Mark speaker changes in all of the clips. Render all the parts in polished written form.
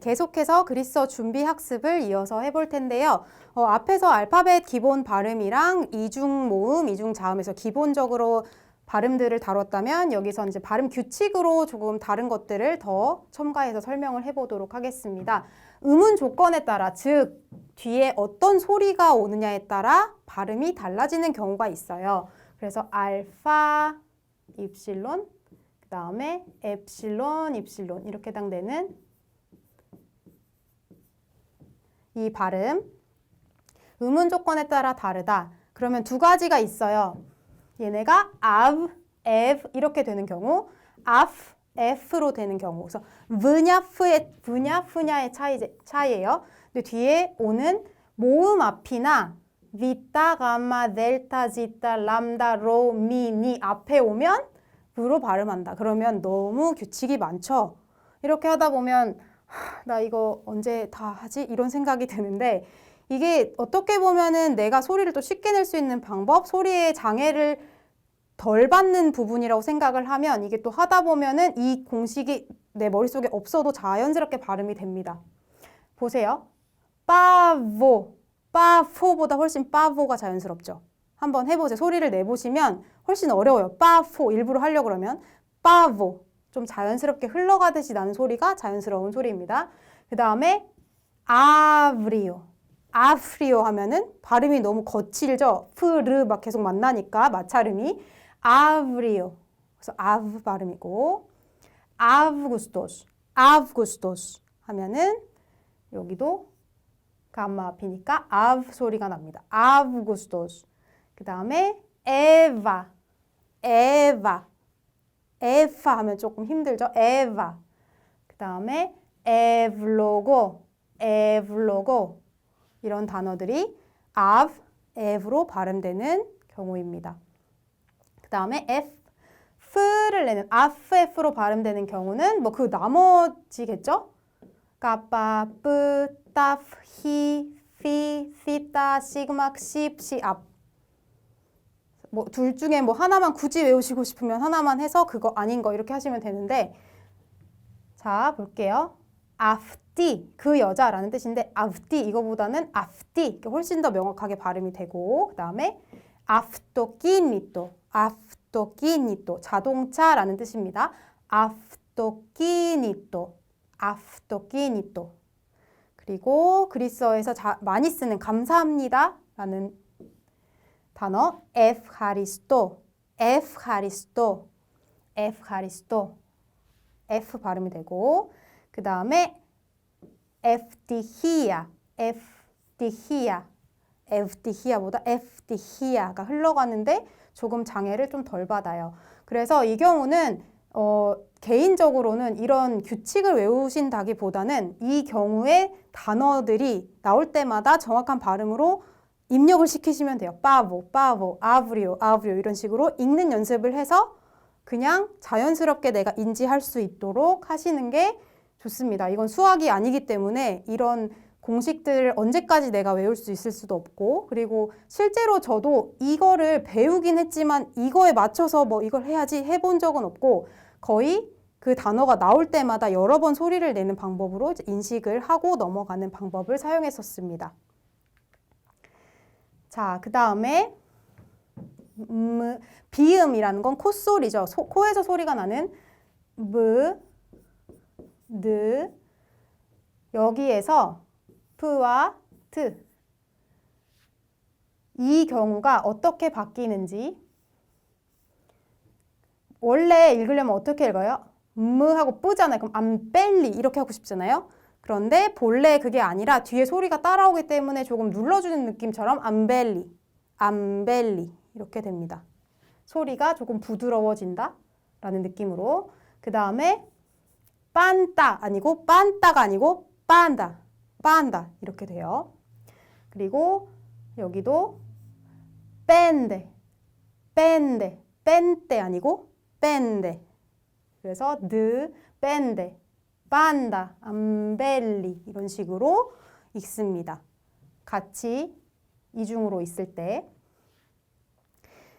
Speaker 1: 계속해서 그리스어 준비 학습을 이어서 해볼 텐데요. 앞에서 알파벳 기본 발음이랑 이중 모음, 이중 자음에서 기본적으로 발음들을 다뤘다면 여기서 이제 발음 규칙으로 조금 다른 것들을 더 첨가해서 설명을 해보도록 하겠습니다. 음운 조건에 따라, 즉 뒤에 어떤 소리가 오느냐에 따라 발음이 달라지는 경우가 있어요. 그래서 알파, 입실론, 그 다음에 엡실론, 입실론 이렇게 해당되는 이 발음, 음운 조건에 따라 다르다. 그러면 두 가지가 있어요. 얘네가 av, ev 이렇게 되는 경우, af, f로 되는 경우. 그래서 v냐, f냐의 차이예요. 근데 뒤에 오는 모음 앞이나 비타, 감마, 델타, 지타, 람다, 로, 미, 니 앞에 오면 브로 발음한다. 그러면 너무 규칙이 많죠. 이렇게 하다 보면 나 이거 언제 다 하지? 이런 생각이 드는데 이게 어떻게 보면은 내가 소리를 또 쉽게 낼 수 있는 방법, 소리의 장애를 덜 받는 부분이라고 생각을 하면 이게 또 하다 보면은 이 공식이 내 머릿속에 없어도 자연스럽게 발음이 됩니다. 보세요. 빠보, 빠포보다 훨씬 빠보가 자연스럽죠. 한번 해보세요. 소리를 내보시면 훨씬 어려워요. 빠포 일부러 하려고 그러면 빠보 좀 자연스럽게 흘러가듯이 나는 소리가 자연스러운 소리입니다. 그 다음에 아브리오, 아프리오 하면은 발음이 너무 거칠죠. 프르 막 계속 만나니까 마찰음이 아브리오. 그래서 아브 발음이고 아브구스토스, 아브구스토스 하면은 여기도 감마 앞이니까 아브 소리가 납니다. 아브구스토스. 그 다음에 에바, 에바, 에파 하면 조금 힘들죠. 에바. 그 다음에 에블로고, 에블로고 이런 단어들이 av, ev로 발음되는 경우입니다. 그 다음에 f, f를 내는 f로 발음되는 경우는 뭐 그 나머지겠죠? 까빠, 뿌, 따프, 히, 피, 피따, 시그마, 십, 시압. 뭐 둘 중에 뭐 하나만 굳이 외우시고 싶으면 하나만 해서 그거 아닌 거 이렇게 하시면 되는데 자, 볼게요. 아프티, 그 여자라는 뜻인데 아프티 이거보다는 아프티 훨씬 더 명확하게 발음이 되고 그 다음에 아프토키니토, 아프토키니토 자동차라는 뜻입니다. 아프토키니토, 아프토키니토 그리고 그리스어에서 많이 쓰는 감사합니다 라는 단어 에프하리스토, 에프하리스토, 에프하리스토 F 발음이 되고 그 다음에 에프티히야, 에프티히야, 에프티히야보다 에프티히야가 흘러가는데 조금 장애를 좀 덜 받아요. 그래서 이 경우는 개인적으로는 이런 규칙을 외우신다기보다는 이 경우에 단어들이 나올 때마다 정확한 발음으로 입력을 시키시면 돼요. 빠보, 빠보, 아브리오, 아브리오 이런 식으로 읽는 연습을 해서 그냥 자연스럽게 내가 인지할 수 있도록 하시는 게 좋습니다. 이건 수학이 아니기 때문에 이런 공식들을 언제까지 내가 외울 수 있을 수도 없고 그리고 실제로 저도 이거를 배우긴 했지만 이거에 맞춰서 뭐 이걸 해야지 해본 적은 없고 거의 그 단어가 나올 때마다 여러 번 소리를 내는 방법으로 인식을 하고 넘어가는 방법을 사용했었습니다. 자, 그 다음에 비음이라는 건 콧소리죠. 코에서 소리가 나는 브, 드 여기에서 프와 트 이 경우가 어떻게 바뀌는지 원래 읽으려면 어떻게 읽어요? 하고 뿌잖아요. 그럼 암벨리 이렇게 하고 싶잖아요. 그런데 본래 그게 아니라 뒤에 소리가 따라오기 때문에 조금 눌러주는 느낌처럼 암벨리, 암벨리 이렇게 됩니다. 소리가 조금 부드러워진다 라는 느낌으로 그 다음에 빤따 아니고 빤따가 아니고 빤다, 빤다 이렇게 돼요. 그리고 여기도 뺀데, 뺀데, 뺀때 아니고 뺀데 그래서 드, 뺀데, 빤다, 암벨리 이런 식으로 읽습니다. 같이 이중으로 있을 때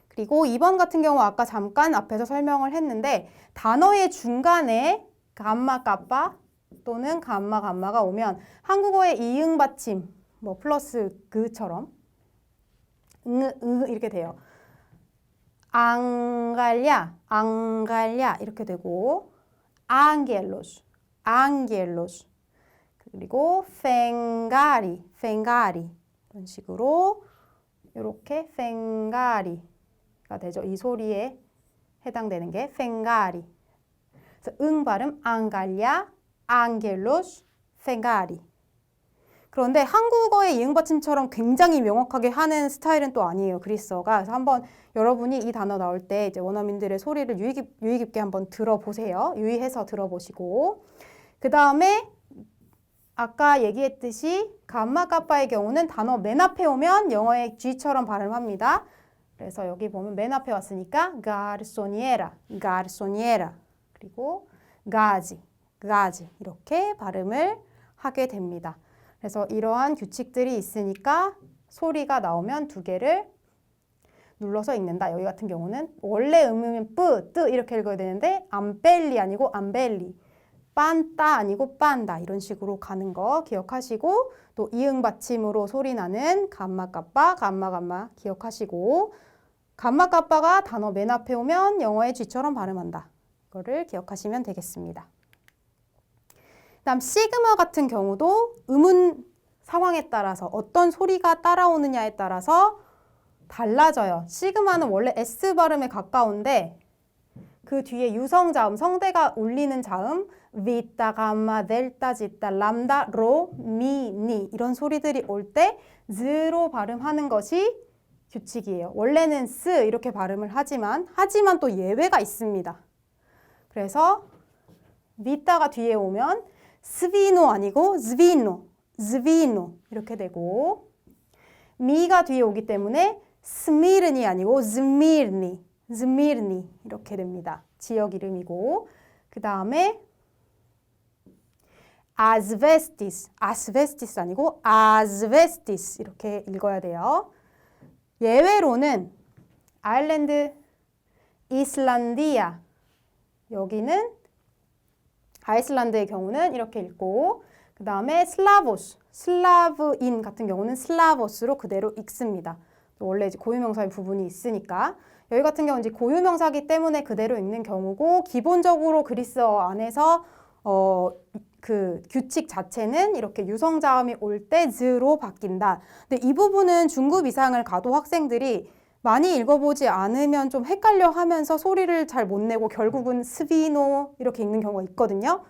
Speaker 1: 그리고 2번 같은 경우 아까 잠깐 앞에서 설명을 했는데 단어의 중간에 감마, 까빠 또는 감마가 오면 한국어의 이응 받침 뭐 플러스 그처럼 이렇게 돼요. 안 갈랴 이렇게 되고 앙겔로스 그리고 펜가리 이런 식으로 이렇게 펜가리가 되죠. 이 소리에 해당되는 게 펜가리. 그래서 발음 앙갈랴 앙겔로스 펜가리. 그런데 한국어의 이응 받침처럼 굉장히 명확하게 하는 스타일은 또 아니에요. 그리스어가. 그래서 한번 여러분이 이 단어 나올 때 이제 원어민들의 소리를 유의 깊게 한번 들어보세요. 유의해서 들어보시고. 그 다음에 아까 얘기했듯이 감마 까빠의 경우는 단어 맨 앞에 오면 영어의 G처럼 발음합니다. 그래서 여기 보면 맨 앞에 왔으니까 가르소니에라 그리고 가지 이렇게 발음을 하게 됩니다. 그래서 이러한 규칙들이 있으니까 소리가 나오면 두 개를 눌러서 읽는다. 여기 같은 경우는 원래 음이면 뿌, 뜨 이렇게 읽어야 되는데 암벨리 아니고 암벨리, 빤따 아니고 빤다 이런 식으로 가는 거 기억하시고 또 이응 받침으로 소리 나는 감마 까빠, 감마 기억하시고 감마 까빠가 단어 맨 앞에 오면 영어의 G처럼 발음한다. 이거를 기억하시면 되겠습니다. 그다음 시그마 같은 경우도 음운 상황에 따라서 어떤 소리가 따라오느냐에 따라서 달라져요. 시그마는 원래 S 발음에 가까운데 그 뒤에 유성 자음, 성대가 울리는 자음 비타, 감마, 델타, 지타, 람다, 로, 미, 니 이런 소리들이 올 때 z로 발음하는 것이 규칙이에요. 원래는 스 이렇게 발음을 하지만 또 예외가 있습니다. 그래서 비타가 뒤에 오면 스비노 아니고 스비노 이렇게 되고 미가 뒤에 오기 때문에 스미르니 아니고 스미르니 이렇게 됩니다. 지역 이름이고 그 다음에 아스베스티스 아니고 아스베스티스 이렇게 읽어야 돼요. 예외로는 아일랜드, 이슬란디아 여기는 아이슬란드의 경우는 이렇게 읽고 그 다음에 슬라브인 같은 경우는 슬라보스로 그대로 읽습니다. 원래 이제 고유명사의 부분이 있으니까 여기 같은 경우는 이제 고유명사기 때문에 그대로 읽는 경우고 기본적으로 그리스어 안에서 그 규칙 자체는 이렇게 유성자음이 올 때 z로 바뀐다. 근데 이 부분은 중급 이상을 가도 학생들이 많이 읽어보지 않으면 좀 헷갈려 하면서 소리를 잘 못 내고 결국은 스비노 이렇게 읽는 경우가 있거든요.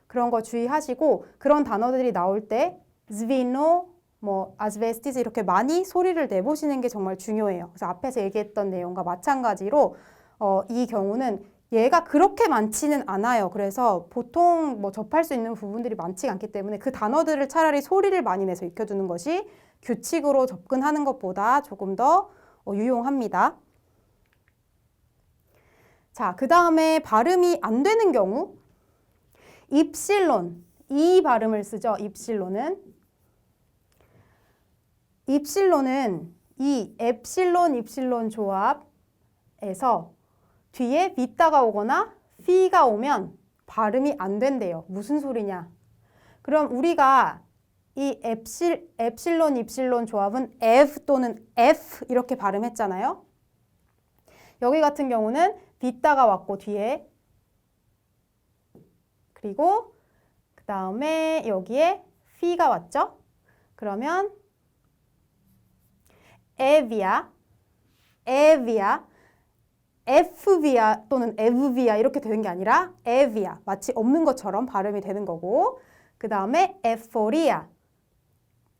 Speaker 1: 그런 거 주의하시고 그런 단어들이 나올 때 스비노, 뭐 아스베스티스 이렇게 많이 소리를 내보시는 게 정말 중요해요. 그래서 앞에서 얘기했던 내용과 마찬가지로 이 경우는 얘가 그렇게 많지는 않아요. 그래서 보통 뭐 접할 수 있는 부분들이 많지 않기 때문에 그 단어들을 차라리 소리를 많이 내서 익혀두는 것이 규칙으로 접근하는 것보다 조금 더 유용합니다. 자, 그 다음에 발음이 안 되는 경우 입실론, 이 발음을 쓰죠. 입실론은 이 엡실론, 입실론 조합에서 뒤에 비타가 오거나 피가 오면 발음이 안 된대요. 무슨 소리냐? 그럼 우리가 이 엡실론, 입실론 조합은 F 또는 F 이렇게 발음했잖아요. 여기 같은 경우는 비타가 왔고 뒤에 그리고 그 다음에 여기에 피가 왔죠. 그러면 에비아, 에프비아 또는 에브비아 이렇게 되는 게 아니라 에비아, 마치 없는 것처럼 발음이 되는 거고 그 다음에 에포리아,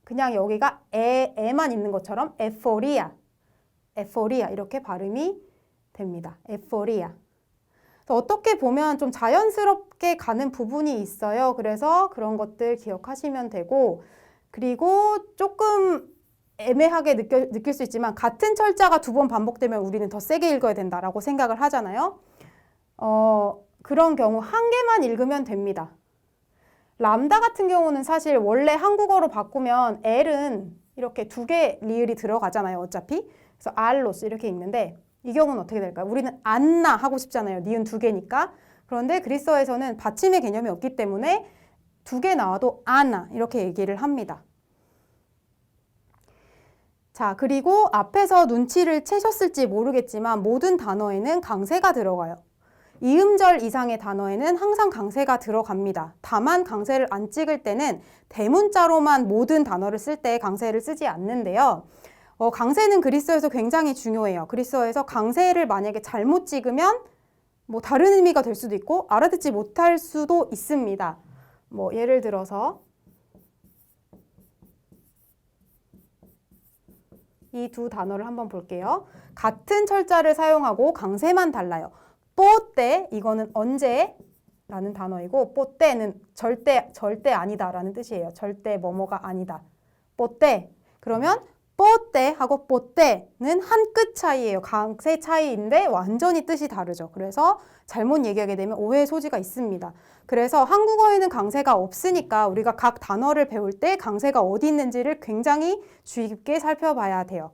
Speaker 1: 그냥 여기가 에만 있는 것처럼 에포리아 이렇게 발음이 됩니다. 에포리아. 어떻게 보면 좀 자연스럽게 가는 부분이 있어요. 그래서 그런 것들 기억하시면 되고 그리고 조금 애매하게 느낄 수 있지만 같은 철자가 두 번 반복되면 우리는 더 세게 읽어야 된다라고 생각을 하잖아요. 그런 경우 한 개만 읽으면 됩니다. 람다 같은 경우는 사실 원래 한국어로 바꾸면 L은 이렇게 두 개 리을이 들어가잖아요. 어차피. 그래서 알로스 이렇게 읽는데 이 경우는 어떻게 될까요? 우리는 안나 하고 싶잖아요. 니은 두 개니까. 그런데 그리스어에서는 받침의 개념이 없기 때문에 두 개 나와도 아나 이렇게 얘기를 합니다. 자, 그리고 앞에서 눈치를 채셨을지 모르겠지만 모든 단어에는 강세가 들어가요. 이음절 이상의 단어에는 항상 강세가 들어갑니다. 다만 강세를 안 찍을 때는 대문자로만 모든 단어를 쓸 때 강세를 쓰지 않는데요. 강세는 그리스어에서 굉장히 중요해요. 그리스어에서 강세를 만약에 잘못 찍으면 뭐 다른 의미가 될 수도 있고 알아듣지 못할 수도 있습니다. 뭐 예를 들어서 이 두 단어를 한번 볼게요. 같은 철자를 사용하고 강세만 달라요. 뽀때 이거는 언제 라는 단어이고 뽀때는 절대 아니다 라는 뜻이에요. 절대 뭐뭐가 아니다. 뽀때 그러면 뽀때 하고 뽀때는 한 끗 차이예요. 강세 차이인데 완전히 뜻이 다르죠. 그래서 잘못 얘기하게 되면 오해의 소지가 있습니다. 그래서 한국어에는 강세가 없으니까 우리가 각 단어를 배울 때 강세가 어디 있는지를 굉장히 주의 깊게 살펴봐야 돼요.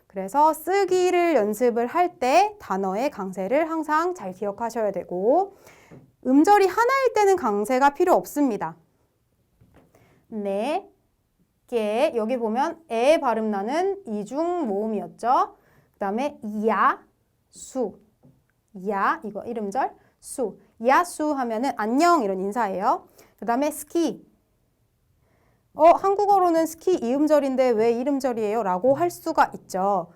Speaker 1: 그래서 쓰기를 연습을 할 때 단어의 강세를 항상 잘 기억하셔야 되고 음절이 하나일 때는 강세가 필요 없습니다. 네, 게 여기 보면 에 발음 나는 이중 모음이었죠. 그 다음에 야, 수, 야 이거 이름절, 수, 야수 하면은 안녕 이런 인사예요. 그 다음에 스키. 한국어로는 스키 이음절인데 왜 이름절이에요? 라고 할 수가 있죠.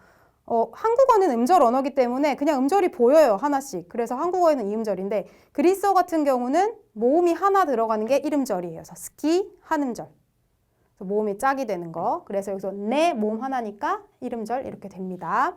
Speaker 1: 한국어는 음절 언어기 때문에 그냥 음절이 보여요. 하나씩. 그래서 한국어에는 이음절인데 그리스어 같은 경우는 모음이 하나 들어가는 게 이름절이에요. 그래서 스키, 한음절. 모음이 짝이 되는 거. 그래서 여기서 네 모음 하나니까 이름절 이렇게 됩니다.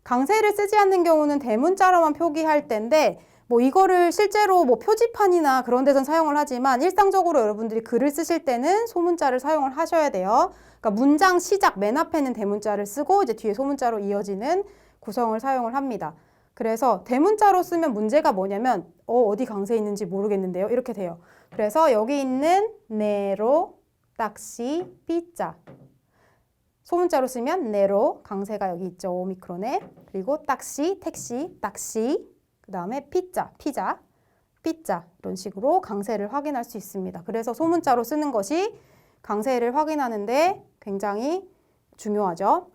Speaker 1: 강세를 쓰지 않는 경우는 대문자로만 표기할 때인데 뭐 이거를 실제로 뭐 표지판이나 그런 데선 사용을 하지만 일상적으로 여러분들이 글을 쓰실 때는 소문자를 사용을 하셔야 돼요. 그러니까 문장 시작 맨 앞에는 대문자를 쓰고 이제 뒤에 소문자로 이어지는 구성을 사용을 합니다. 그래서 대문자로 쓰면 문제가 뭐냐면 어디 강세 있는지 모르겠는데요. 이렇게 돼요. 그래서 여기 있는 네로, 딱시, 삐자 소문자로 쓰면 네로, 강세가 여기 있죠. 오미크론에. 그리고 딱시, 택시, 딱시 그 다음에 피자, 피자, 삐자 이런 식으로 강세를 확인할 수 있습니다. 그래서 소문자로 쓰는 것이 강세를 확인하는데 굉장히 중요하죠.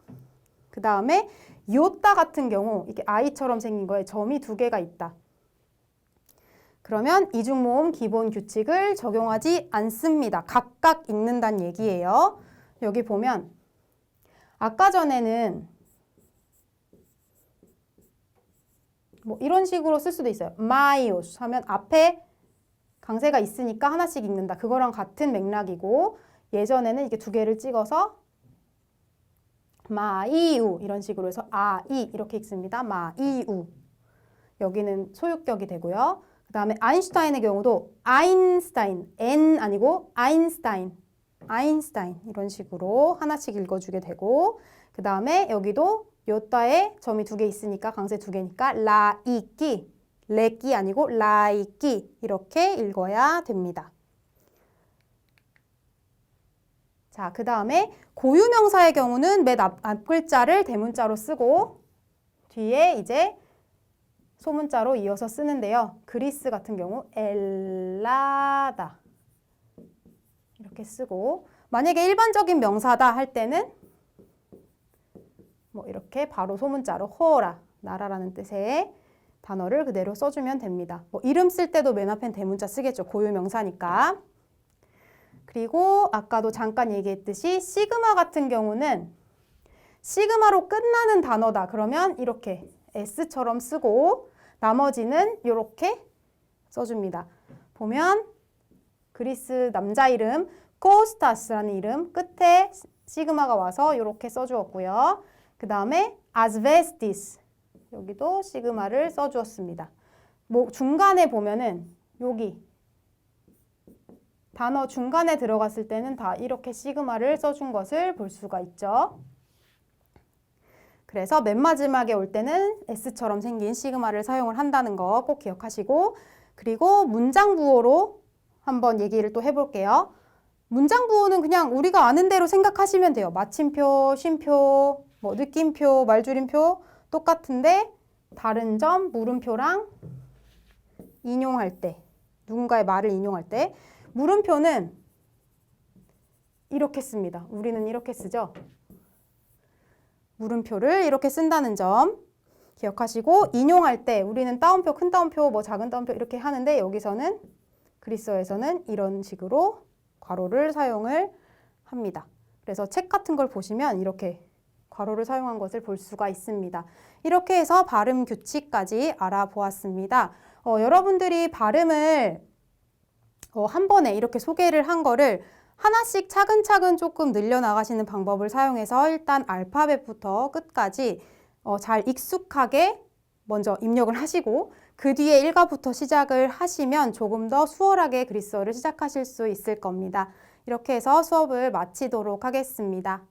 Speaker 1: 그 다음에 요따 같은 경우 이게 아이처럼 생긴 거에 점이 두 개가 있다. 그러면 이중모음 기본 규칙을 적용하지 않습니다. 각각 읽는다는 얘기예요. 여기 보면 아까 전에는 뭐 이런 식으로 쓸 수도 있어요. 마이오스 하면 앞에 강세가 있으니까 하나씩 읽는다. 그거랑 같은 맥락이고 예전에는 이렇게 두 개를 찍어서 마이우 이런 식으로 해서 아이 이렇게 읽습니다. 마이우 여기는 소유격이 되고요. 그 다음에 아인슈타인의 경우도 아인스타인, N 아니고 아인스타인, 아인스타인 이런 식으로 하나씩 읽어주게 되고 그 다음에 여기도 요따에 점이 두 개 있으니까 강세 두 개니까 라이끼, 레끼 아니고 라이끼 이렇게 읽어야 됩니다. 자, 그 다음에 고유명사의 경우는 맨 앞 글자를 대문자로 쓰고 뒤에 이제 소문자로 이어서 쓰는데요. 그리스 같은 경우 엘라다 이렇게 쓰고 만약에 일반적인 명사다 할 때는 뭐 이렇게 바로 소문자로 호라 나라라는 뜻의 단어를 그대로 써주면 됩니다. 뭐 이름 쓸 때도 맨 앞엔 대문자 쓰겠죠. 고유명사니까. 그리고 아까도 잠깐 얘기했듯이 시그마 같은 경우는 시그마로 끝나는 단어다. 그러면 이렇게 S처럼 쓰고 나머지는 이렇게 써줍니다. 보면 그리스 남자 이름 코스타스라는 이름 끝에 시그마가 와서 이렇게 써주었고요. 그 다음에 아스베스티스 여기도 시그마를 써주었습니다. 뭐 중간에 보면은 여기 단어 중간에 들어갔을 때는 다 이렇게 시그마를 써준 것을 볼 수가 있죠. 그래서 맨 마지막에 올 때는 S처럼 생긴 시그마를 사용을 한다는 거 꼭 기억하시고 그리고 문장 부호로 한번 얘기를 또 해볼게요. 문장 부호는 그냥 우리가 아는 대로 생각하시면 돼요. 마침표, 쉼표, 뭐 느낌표, 말줄임표 똑같은데 다른 점 물음표랑 인용할 때 누군가의 말을 인용할 때 물음표는 이렇게 씁니다. 우리는 이렇게 쓰죠. 물음표를 이렇게 쓴다는 점 기억하시고, 인용할 때 우리는 따옴표, 큰 따옴표, 뭐 작은 따옴표 이렇게 하는데 여기서는 그리스어에서는 이런 식으로 괄호를 사용을 합니다. 그래서 책 같은 걸 보시면 이렇게 괄호를 사용한 것을 볼 수가 있습니다. 이렇게 해서 발음 규칙까지 알아보았습니다. 여러분들이 발음을 한 번에 이렇게 소개를 한 거를 하나씩 차근차근 조금 늘려나가시는 방법을 사용해서 일단 알파벳부터 끝까지 잘 익숙하게 먼저 입력을 하시고, 그 뒤에 일과부터 시작을 하시면 조금 더 수월하게 그리스어를 시작하실 수 있을 겁니다. 이렇게 해서 수업을 마치도록 하겠습니다.